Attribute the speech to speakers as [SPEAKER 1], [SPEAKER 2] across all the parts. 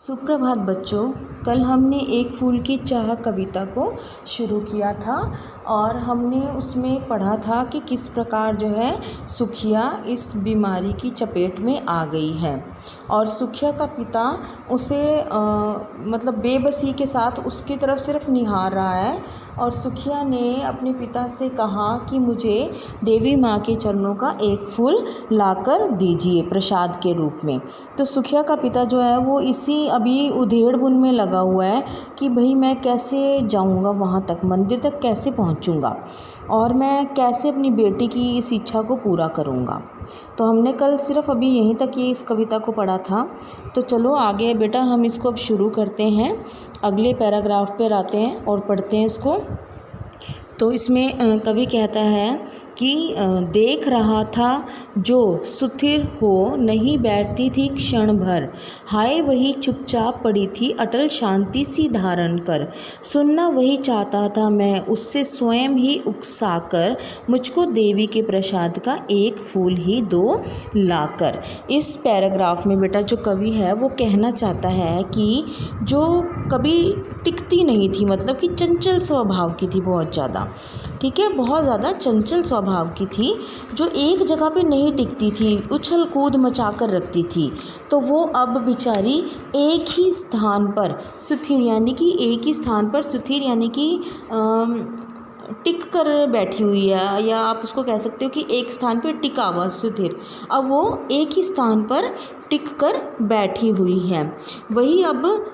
[SPEAKER 1] सुप्रभात बच्चों। कल हमने एक फूल की चाह कविता को शुरू किया था और हमने उसमें पढ़ा था कि किस प्रकार जो है सुखिया इस बीमारी की चपेट में आ गई है और सुखिया का पिता उसे मतलब बेबसी के साथ उसकी तरफ सिर्फ निहार रहा है और सुखिया ने अपने पिता से कहा कि मुझे देवी माँ के चरणों का एक फूल लाकर दीजिए प्रसाद के रूप में। तो सुखिया का पिता जो है वो इसी अभी उधेड़ बुन में लगा हुआ है कि भाई मैं कैसे जाऊंगा वहाँ तक, मंदिर तक कैसे पहुँचूंगा और मैं कैसे अपनी बेटी की इस इच्छा को पूरा करूँगा। तो हमने कल सिर्फ अभी यहीं तक ये इस कविता को पढ़ा था। तो चलो आगे बेटा हम इसको अब शुरू करते हैं, अगले पैराग्राफ पर आते हैं और पढ़ते हैं इसको। तो इसमें कवि कहता है कि देख रहा था जो सुथिर हो नहीं बैठती थी क्षण भर, हाय वही चुपचाप पड़ी थी अटल शांति सी धारण कर, सुनना वही चाहता था मैं उससे स्वयं ही उकसाकर, मुझको देवी के प्रसाद का एक फूल ही दो लाकर। इस पैराग्राफ में बेटा जो कवि है वो कहना चाहता है कि जो कभी टिकती नहीं थी, मतलब कि चंचल स्वभाव की थी बहुत ज़्यादा, ठीक है, बहुत ज़्यादा चंचल स्वभाव की थी, जो एक जगह पे नहीं टिकती थी, उछल कूद मचा कर रखती थी। तो वो अब बेचारी एक ही स्थान पर सुथिर यानी कि एक ही स्थान पर सुथिर यानी कि टिक कर बैठी हुई है, या आप उसको कह सकते हो कि एक स्थान पर टिका हुआ सुथिर। अब वो एक ही स्थान पर टिक कर बैठी हुई है, वही अब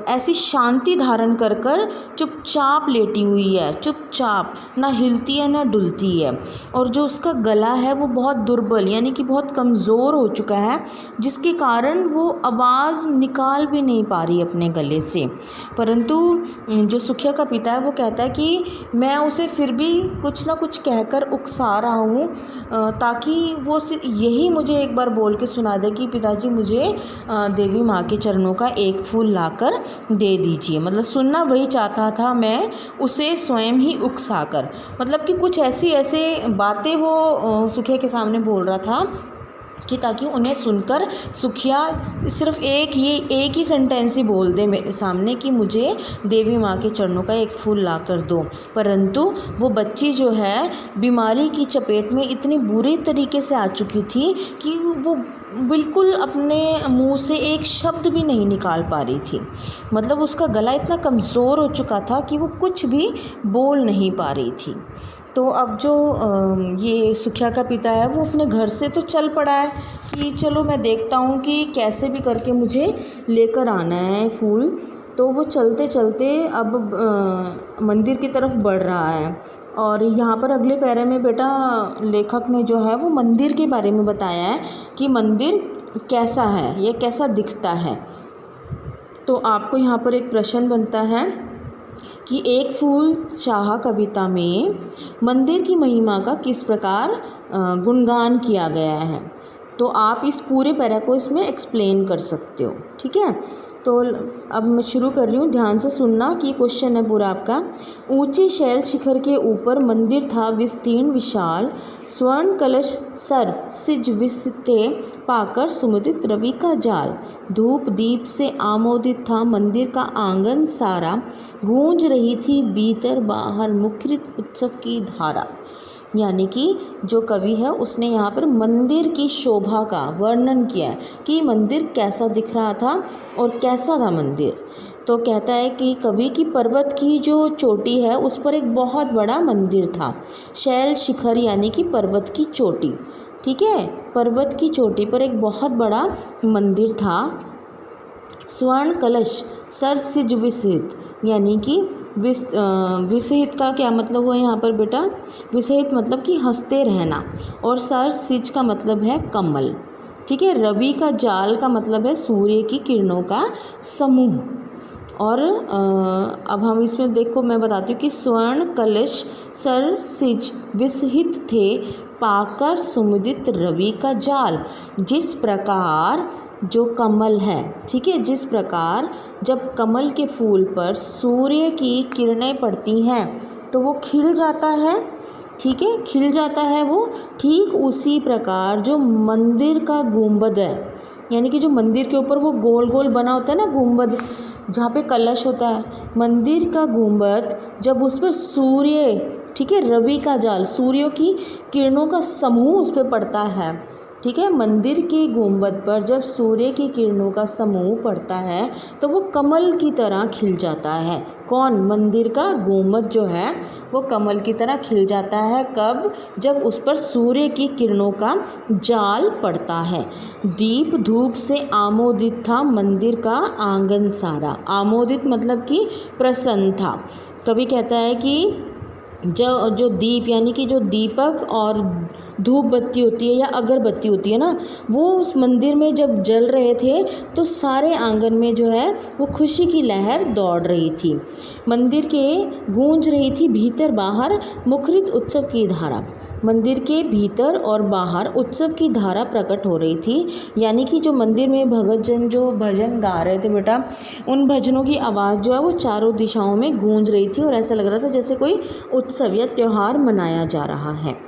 [SPEAKER 1] ऐसी शांति धारण कर कर चुपचाप लेटी हुई है, चुपचाप, ना हिलती है ना डुलती है। और जो उसका गला है वो बहुत दुर्बल यानी कि बहुत कमज़ोर हो चुका है, जिसके कारण वो आवाज़ निकाल भी नहीं पा रही अपने गले से। परंतु जो सुखिया का पिता है वो कहता है कि मैं उसे फिर भी कुछ ना कुछ कहकर उकसा रहा हूँ, ताकि वो यही मुझे एक बार बोल के सुना दे कि पिताजी मुझे देवी माँ के चरणों का एक फूल लाकर दे दीजिए। मतलब सुनना वही चाहता था मैं उसे स्वयं ही उकसाकर, मतलब कि कुछ ऐसे बातें वो सुखिया के सामने बोल रहा था कि ताकि उन्हें सुनकर सुखिया सिर्फ एक ही सेंटेंस ही बोल दे मेरे सामने कि मुझे देवी माँ के चरणों का एक फूल ला कर दो। परंतु वो बच्ची जो है बीमारी की चपेट में इतनी बुरी तरीके से आ चुकी थी कि वो बिल्कुल अपने मुंह से एक शब्द भी नहीं निकाल पा रही थी। मतलब उसका गला इतना कमज़ोर हो चुका था कि वो कुछ भी बोल नहीं पा रही थी। तो अब जो ये सुखिया का पिता है वो अपने घर से तो चल पड़ा है कि चलो मैं देखता हूँ कि कैसे भी करके मुझे लेकर आना है फूल। तो वो चलते चलते अब मंदिर की तरफ बढ़ रहा है। और यहाँ पर अगले पैरे में बेटा लेखक ने जो है वो मंदिर के बारे में बताया है कि मंदिर कैसा है, ये कैसा दिखता है। तो आपको यहाँ पर एक प्रश्न बनता है कि एक फूल चाह कविता में मंदिर की महिमा का किस प्रकार गुणगान किया गया है। तो आप इस पूरे पैरा को इसमें एक्सप्लेन कर सकते हो, ठीक है। तो अब मैं शुरू कर रही हूँ, ध्यान से सुनना कि क्वेश्चन है पूरा आपका। ऊंचे शैल शिखर के ऊपर मंदिर था विस्तीर्ण विशाल, स्वर्ण कलश सर सिज विसते पाकर सुमुदित रवि का जाल, धूप दीप से आमोदित था मंदिर का आंगन सारा, गूंज रही थी भीतर बाहर मुखरित उत्सव की धारा। यानी कि जो कवि है उसने यहाँ पर मंदिर की शोभा का वर्णन किया है कि मंदिर कैसा दिख रहा था और कैसा था मंदिर। तो कहता है कि कवि की पर्वत की जो चोटी है उस पर एक बहुत बड़ा मंदिर था। शैल शिखर यानी कि पर्वत की चोटी, ठीक है, पर्वत की चोटी पर एक बहुत बड़ा मंदिर था। स्वर्ण कलश सर सिज विसित यानी कि विसहित का क्या मतलब हुआ यहाँ पर बेटा, विसहित मतलब कि हंसते रहना, और सर सिज का मतलब है कमल, ठीक है। रवि का जाल का मतलब है सूर्य की किरणों का समूह। और अब हम इसमें देखो मैं बताती हूँ कि स्वर्ण कलश सर सिज विसहित थे पाकर सुमुदित रवि का जाल। जिस प्रकार जो कमल है, ठीक है, जिस प्रकार जब कमल के फूल पर सूर्य की किरणें पड़ती हैं तो वो खिल जाता है, ठीक है, खिल जाता है वो। ठीक उसी प्रकार जो मंदिर का गुंबद है, यानी कि जो मंदिर के ऊपर वो गोल गोल बना होता है ना गुंबद, जहाँ पे कलश होता है, मंदिर का गुंबद जब उस पर सूर्य, ठीक है, रवि का जाल, सूर्यों की किरणों का समूह उस पर पड़ता है, ठीक है, मंदिर के गुंबद पर जब सूर्य की किरणों का समूह पड़ता है तो वो कमल की तरह खिल जाता है। कौन? मंदिर का गुंबद जो है वो कमल की तरह खिल जाता है। कब? जब उस पर सूर्य की किरणों का जाल पड़ता है। दीप धूप से आमोदित था मंदिर का आंगन सारा। आमोदित मतलब कि प्रसन्न था। कवि कहता है कि जो दीप यानी कि जो दीपक और धूप बत्ती होती है या अगरबत्ती होती है ना, वो उस मंदिर में जब जल रहे थे तो सारे आंगन में जो है वो खुशी की लहर दौड़ रही थी। मंदिर के गूंज रही थी भीतर बाहर मुखरित उत्सव की धारा। मंदिर के भीतर और बाहर उत्सव की धारा प्रकट हो रही थी। यानी कि जो मंदिर में भगतजन जो भजन गा रहे थे बेटा, उन भजनों की आवाज़ जो है वो चारों दिशाओं में गूंज रही थी और ऐसा लग रहा था जैसे कोई उत्सव या त्यौहार मनाया जा रहा है।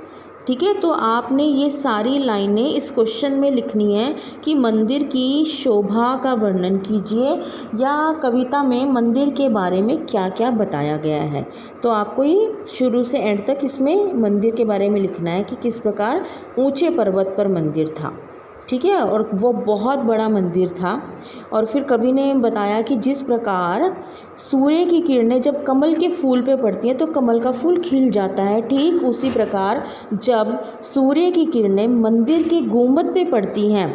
[SPEAKER 1] ठीक है, तो आपने ये सारी लाइनें इस क्वेश्चन में लिखनी है कि मंदिर की शोभा का वर्णन कीजिए या कविता में मंदिर के बारे में क्या क्या बताया गया है। तो आपको ये शुरू से एंड तक इसमें मंदिर के बारे में लिखना है कि किस प्रकार ऊंचे पर्वत पर मंदिर था, ठीक है, और वो बहुत बड़ा मंदिर था। और फिर कवि ने बताया कि जिस प्रकार सूर्य की किरणें जब कमल के फूल पे पड़ती हैं तो कमल का फूल खिल जाता है, ठीक उसी प्रकार जब सूर्य की किरणें मंदिर के गुंबद पे पड़ती हैं,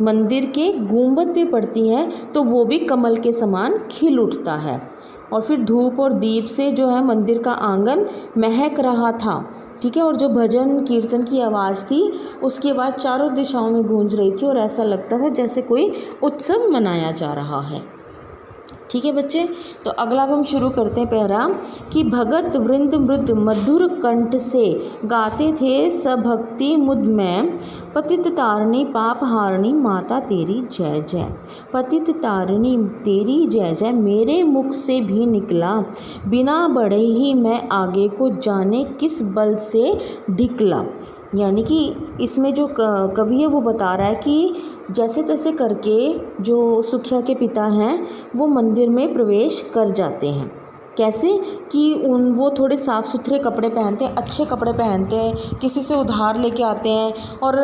[SPEAKER 1] मंदिर के गुंबद पे पड़ती हैं तो वो भी कमल के समान खिल उठता है। और फिर धूप और दीप से जो है मंदिर का आंगन महक रहा था, ठीक है, और जो भजन कीर्तन की आवाज़ थी उसकी आवाज़ चारों दिशाओं में गूंज रही थी और ऐसा लगता था जैसे कोई उत्सव मनाया जा रहा है। ठीक है बच्चे, तो अगला अब हम शुरू करते हैं पैरा कि भगत वृंद मृद मधुर कंठ से गाते थे सभक्ति मुद में, पतित तारिणी पाप हारिणी माता तेरी जय जय। पतित तारिणी तेरी जय जय मेरे मुख से भी निकला, बिना बढ़े ही मैं आगे को जाने किस बल से ढिकला। यानी कि इसमें जो कवि है वो बता रहा है कि जैसे तैसे करके जो सुखिया के पिता हैं वो मंदिर में प्रवेश कर जाते हैं। कैसे कि वो थोड़े साफ़ सुथरे कपड़े पहनते हैं, अच्छे कपड़े पहनते हैं, किसी से उधार लेके आते हैं और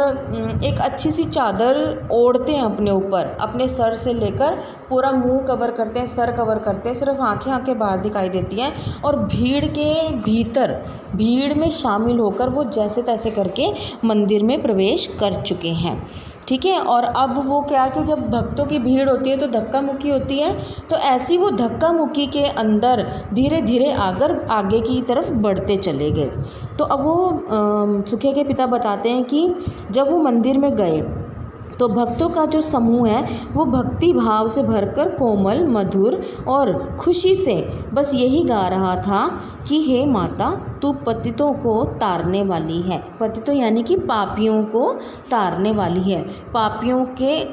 [SPEAKER 1] एक अच्छी सी चादर ओढ़ते हैं अपने ऊपर, अपने सर से लेकर पूरा मुंह कवर करते हैं, सर कवर करते हैं, सिर्फ आंखें बाहर दिखाई देती हैं और भीड़ के भीतर, भीड़ में शामिल होकर वो जैसे तैसे करके मंदिर में प्रवेश कर चुके हैं। ठीक है, और अब वो क्या कि जब भक्तों की भीड़ होती है तो धक्का मुक्की होती है, तो ऐसी वो धक्का मुक्की के अंदर धीरे धीरे आगे की तरफ बढ़ते चले गए। तो अब वो सुखिया के पिता बताते हैं कि जब वो मंदिर में गए तो भक्तों का जो समूह है वो भक्ति भाव से भरकर कोमल मधुर और खुशी से बस यही गा रहा था कि हे माता तू पतितों को तारने वाली है। पतितों यानी कि पापियों को तारने वाली है, पापियों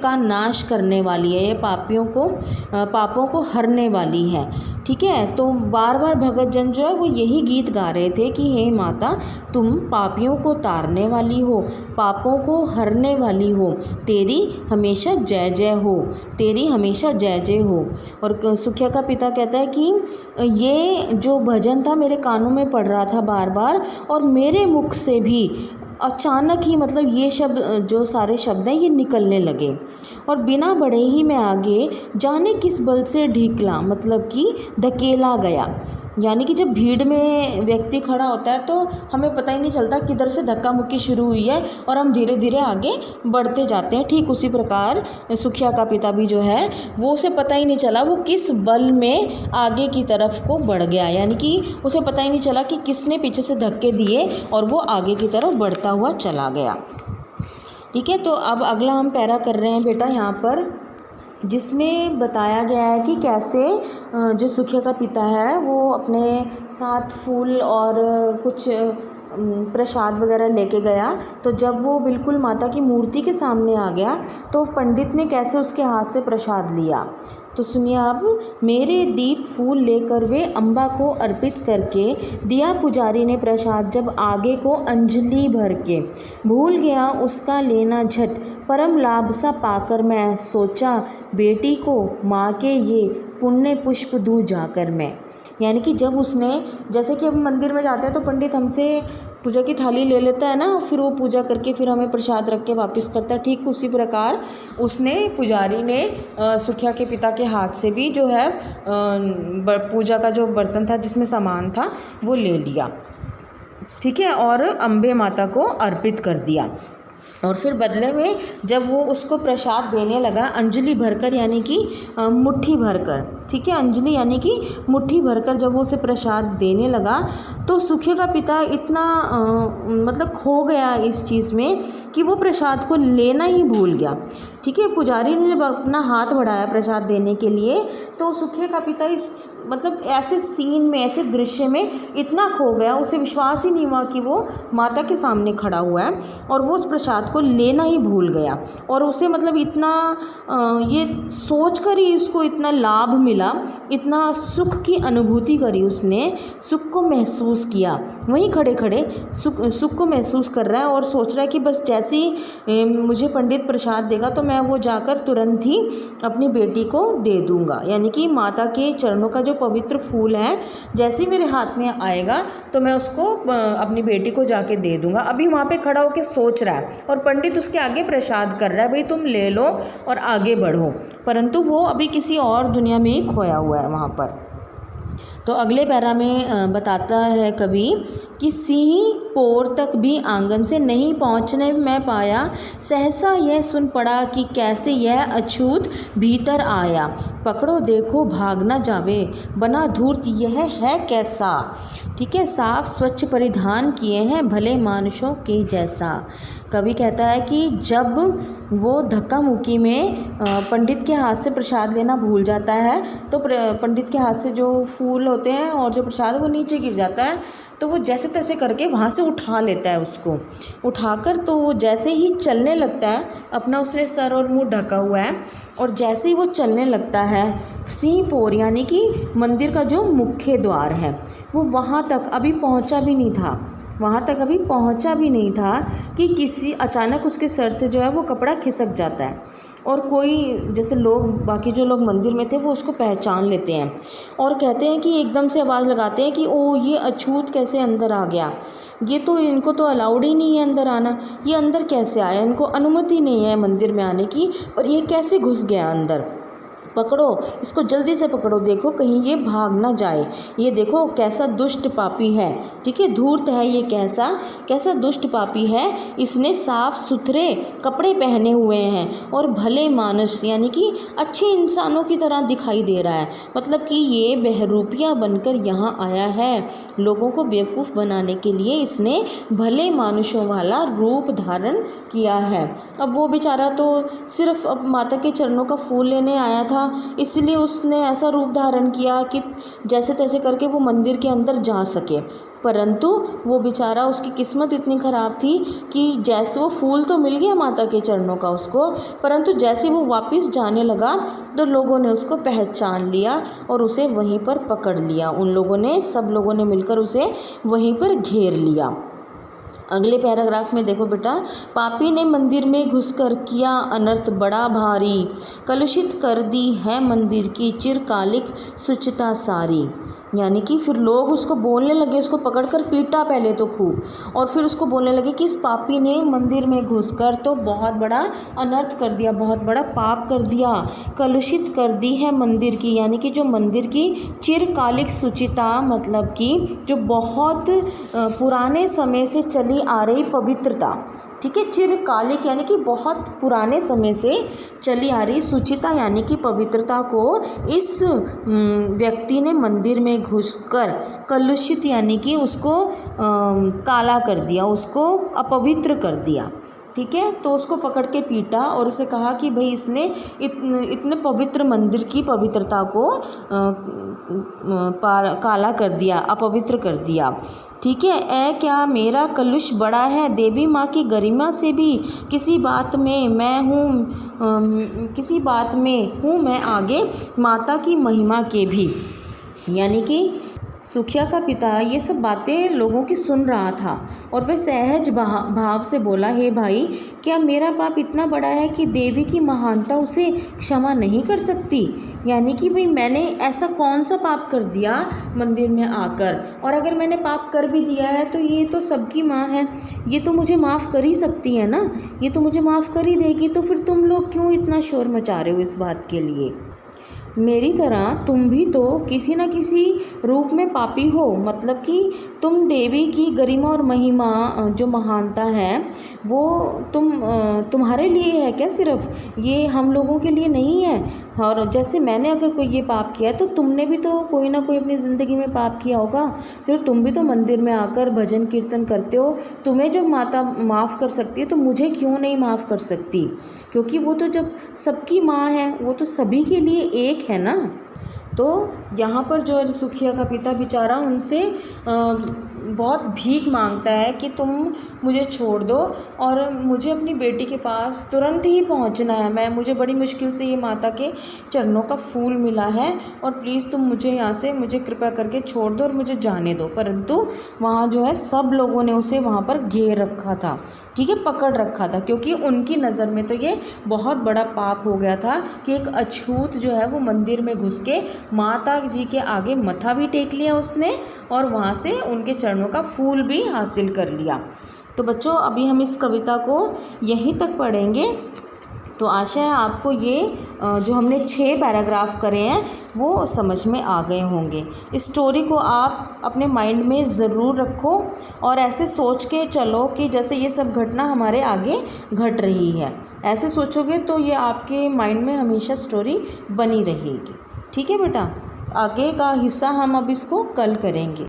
[SPEAKER 1] का नाश करने वाली है, ये पापों को हरने वाली है। ठीक है, तो बार बार भगत जन जो है वो यही गीत गा रहे थे कि हे माता तुम पापियों को तारने वाली हो, पापों को हरने वाली हो, तेरी हमेशा जय जय हो, तेरी हमेशा जय जय हो। और सुखिया का पिता कहता है कि ये जो भजन था मेरे कानों में पड़ रहा था बार बार और मेरे मुख से भी अचानक ही मतलब ये शब्द, जो सारे शब्द हैं ये निकलने लगे और बिना बढ़े ही मैं आगे जाने किस बल से ढीकला, मतलब कि धकेला गया। यानी कि जब भीड़ में व्यक्ति खड़ा होता है तो हमें पता ही नहीं चलता किधर से धक्का मुक्की शुरू हुई है और हम धीरे धीरे आगे बढ़ते जाते हैं। ठीक उसी प्रकार सुखिया का पिता भी जो है वो उसे पता ही नहीं चला वो किस बल में आगे की तरफ को बढ़ गया, यानी कि उसे पता ही नहीं चला कि किसने पीछे से धक्के दिए और वो आगे की तरफ बढ़ता हुआ चला गया। ठीक है, तो अब अगला हम पैरा कर रहे हैं बेटा यहाँ पर, जिसमें बताया गया है कि कैसे जो सुखिया का पिता है वो अपने साथ फूल और कुछ प्रसाद वगैरह लेके गया। तो जब वो बिल्कुल माता की मूर्ति के सामने आ गया तो पंडित ने कैसे उसके हाथ से प्रसाद लिया। तो सुनिए आप, मेरे दीप फूल लेकर वे अम्बा को अर्पित करके दिया पुजारी ने प्रसाद जब आगे को अंजलि भर के, भूल गया उसका लेना झट परम लाभ सा पाकर मैं, सोचा बेटी को माँ के ये पुण्य पुष्प दूँ जाकर मैं। यानी कि जब उसने, जैसे कि हम मंदिर में जाते हैं तो पंडित हमसे पूजा की थाली ले लेता है ना, फिर वो पूजा करके फिर हमें प्रसाद रख के वापस करता है, ठीक उसी प्रकार उसने, पुजारी ने सुखिया के पिता के हाथ से भी जो है पूजा का जो बर्तन था जिसमें सामान था वो ले लिया, ठीक है, और अम्बे माता को अर्पित कर दिया। और फिर बदले में जब वो उसको प्रसाद देने लगा अंजलि भरकर, यानी कि मुट्ठी भरकर, ठीक है, अंजलि यानी कि मुट्ठी भरकर जब वो उसे प्रसाद देने लगा तो सुखिया का पिता इतना मतलब खो गया इस चीज़ में कि वो प्रसाद को लेना ही भूल गया, ठीक है। पुजारी ने जब अपना हाथ बढ़ाया प्रसाद देने के लिए तो सुखिया का पिता इस मतलब ऐसे सीन में, ऐसे दृश्य में इतना खो गया, उसे विश्वास ही नहीं हुआ कि वो माता के सामने खड़ा हुआ है और वो उस प्रसाद को लेना ही भूल गया। और उसे मतलब इतना ये सोच कर ही उसको इतना लाभ मिला, इतना सुख की अनुभूति करी उसने, सुख को महसूस किया, वहीं खड़े खड़े सुख को महसूस कर रहा है और सोच रहा है कि बस जैसे ही मुझे पंडित प्रसाद देगा तो मैं वो जाकर तुरंत ही अपनी बेटी को दे दूँगा। यानी कि माता के चरणों का जो पवित्र फूल है जैसे ही मेरे हाथ में आएगा तो मैं उसको अपनी बेटी को जाके दे दूंगा। अभी वहाँ पे खड़ा होकर सोच रहा है और पंडित उसके आगे प्रसाद कर रहा है, भाई तुम ले लो और आगे बढ़ो, परंतु वो अभी किसी और दुनिया में ही खोया हुआ है वहाँ पर। तो अगले पैरा में बताता है कवि कि सिंह पोर तक भी आंगन से नहीं पहुँचने मैं पाया, सहसा यह सुन पड़ा कि कैसे यह अछूत भीतर आया, पकड़ो देखो भाग न जावे, बना धूर्त यह है कैसा, ठीक है, साफ स्वच्छ परिधान किए हैं भले मानुषों के जैसा। कवि कहता है कि जब वो धक्का मुक्की में पंडित के हाथ से प्रसाद लेना भूल जाता है तो पंडित के हाथ से जो फूल होते हैं और जो प्रसाद वो नीचे गिर जाता है, तो वो जैसे तैसे करके वहाँ से उठा लेता है उसको, उठाकर तो वो जैसे ही चलने लगता है, अपना उसने सर और मुंह ढका हुआ है, और जैसे ही वो चलने लगता है सिंह पोर यानी कि मंदिर का जो मुख्य द्वार है वो वहाँ तक अभी पहुँचा भी नहीं था, वहाँ तक अभी पहुँचा भी नहीं था कि किसी अचानक उसके सर से जो है वो कपड़ा खिसक जाता है और कोई जैसे लोग, बाकी जो लोग मंदिर में थे वो उसको पहचान लेते हैं और कहते हैं कि एकदम से आवाज़ लगाते हैं कि ओ ये अछूत कैसे अंदर आ गया, ये तो इनको तो अलाउड ही नहीं है अंदर आना, ये अंदर कैसे आया, इनको अनुमति नहीं है मंदिर में आने की, और ये कैसे घुस गया अंदर, पकड़ो इसको, जल्दी से पकड़ो, देखो कहीं ये भाग ना जाए, ये देखो कैसा दुष्ट पापी है, ठीक है, धूर्त है ये, कैसा दुष्ट पापी है, इसने साफ सुथरे कपड़े पहने हुए हैं और भले मानुष यानी कि अच्छे इंसानों की तरह दिखाई दे रहा है, मतलब कि ये बहरूपिया बनकर यहाँ आया है, लोगों को बेवकूफ़ बनाने के लिए इसने भले मानुषों वाला रूप धारण किया है। अब वो बेचारा तो सिर्फ अब माता के चरणों का फूल लेने आया था, इसलिए उसने ऐसा रूप धारण किया कि जैसे तैसे करके वो मंदिर के अंदर जा सके, परंतु वो बेचारा, उसकी किस्मत इतनी ख़राब थी कि जैसे वो फूल तो मिल गया माता के चरणों का उसको, परंतु जैसे वो वापस जाने लगा तो लोगों ने उसको पहचान लिया और उसे वहीं पर पकड़ लिया, उन लोगों ने, सब लोगों ने मिलकर उसे वहीं पर घेर लिया। अगले पैराग्राफ में देखो बेटा, पापी ने मंदिर में घुसकर किया अनर्थ बड़ा भारी, कलुषित कर दी है मंदिर की चिरकालिक शुचिता सारी। यानी कि फिर लोग उसको बोलने लगे, उसको पकड़कर पीटा पहले तो खूब, और फिर उसको बोलने लगे कि इस पापी ने मंदिर में घुसकर तो बहुत बड़ा अनर्थ कर दिया, बहुत बड़ा पाप कर दिया, कलुषित कर दी है मंदिर की, यानी कि जो मंदिर की चिरकालिक शुचिता, मतलब कि जो बहुत पुराने समय से चली आ रही पवित्रता, ठीक है, चिरकालिक यानी कि बहुत पुराने समय से चली आ रही शुचिता यानी कि पवित्रता को इस व्यक्ति ने मंदिर में घुसकर कलुषित यानी कि उसको काला कर दिया, उसको अपवित्र कर दिया, ठीक है। तो उसको पकड़ के पीटा और उसे कहा कि भाई इसने इतने पवित्र मंदिर की पवित्रता को काला कर दिया, अपवित्र कर दिया। ठीक है। क्या मेरा कलुष बड़ा है? देवी माँ की गरिमा से भी किसी बात में हूँ मैं आगे, माता की महिमा के भी। यानी कि सुखिया का पिता ये सब बातें लोगों की सुन रहा था और वह सहज भाव से बोला, हे भाई, क्या मेरा पाप इतना बड़ा है कि देवी की महानता उसे क्षमा नहीं कर सकती? यानी कि भाई मैंने ऐसा कौन सा पाप कर दिया मंदिर में आकर, और अगर मैंने पाप कर भी दिया है तो ये तो सबकी माँ है, ये तो मुझे माफ़ कर ही सकती है ना, ये तो मुझे माफ़ कर ही देगी। तो फिर तुम लोग क्यों इतना शोर मचा रहे हो इस बात के लिए? मेरी तरह तुम भी तो किसी न किसी रूप में पापी हो। मतलब कि तुम देवी की गरिमा और महिमा जो महानता है वो तुम्हारे लिए है क्या? सिर्फ ये हम लोगों के लिए नहीं है। और जैसे मैंने अगर कोई ये पाप किया तो तुमने भी तो कोई ना कोई अपनी ज़िंदगी में पाप किया होगा। फिर तुम भी तो मंदिर में आकर भजन कीर्तन करते हो। तुम्हें जब माता माफ़ कर सकती है तो मुझे क्यों नहीं माफ़ कर सकती? क्योंकि वो तो जब सबकी माँ है, वो तो सभी के लिए एक है ना। तो यहाँ पर जो सुखिया का पिता बेचारा उनसे बहुत भीख मांगता है कि तुम मुझे छोड़ दो और मुझे अपनी बेटी के पास तुरंत ही पहुँचना है। मुझे बड़ी मुश्किल से ये माता के चरणों का फूल मिला है और प्लीज़ तुम मुझे यहाँ से मुझे कृपा करके छोड़ दो और मुझे जाने दो। परंतु वहाँ जो है सब लोगों ने उसे वहाँ पर घेर रखा था, ठीक है, पकड़ रखा था, क्योंकि उनकी नज़र में तो ये बहुत बड़ा पाप हो गया था कि एक अछूत जो है वो मंदिर में घुस के माता जी के आगे मत्था भी टेक लिया उसने और वहाँ से उनके चरणों का फूल भी हासिल कर लिया। तो बच्चों अभी हम इस कविता को यहीं तक पढ़ेंगे। तो आशा है आपको ये जो हमने 6 पैराग्राफ करे हैं वो समझ में आ गए होंगे। इस स्टोरी को आप अपने माइंड में ज़रूर रखो और ऐसे सोच के चलो कि जैसे ये सब घटना हमारे आगे घट रही है। ऐसे सोचोगे तो ये आपके माइंड में हमेशा स्टोरी बनी रहेगी। ठीक है बेटा, आगे का हिस्सा हम अब इसको कल करेंगे।